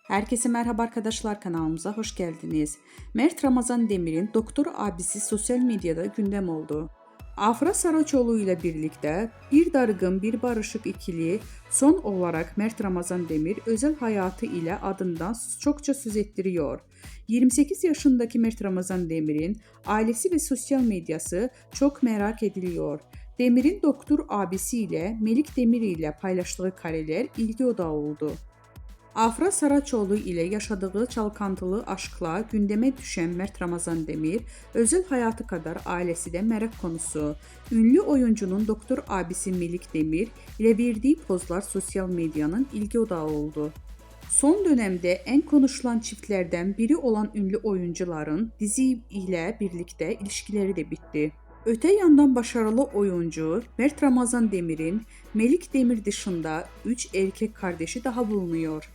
Herkese merhaba arkadaşlar, kanalımıza hoş geldiniz. Mert Ramazan Demir'in doktor abisi sosyal medyada gündem oldu. Afra Saraçoğlu ile birlikte bir dargın bir barışık ikili son olarak Mert Ramazan Demir özel hayatı ile adından çokça söz ettiriyor. 28 yaşındaki Mert Ramazan Demir'in ailesi ve sosyal medyası çok merak ediliyor. Demir'in doktor abisiyle Melik Demir ile paylaştığı kareler ilgi odağı oldu. Afra Saraçoğlu ile yaşadığı çalkantılı aşkla gündeme düşen Mert Ramazan Demir, özel hayatı kadar ailesi de merak konusu. Ünlü oyuncunun doktor abisi Melik Demir ile verdiği pozlar sosyal medyanın ilgi odağı oldu. Son dönemde en konuşulan çiftlerden biri olan ünlü oyuncuların dizi ile birlikte ilişkileri de bitti. Öte yandan başarılı oyuncu Mert Ramazan Demir'in Melik Demir dışında 3 erkek kardeşi daha bulunuyor.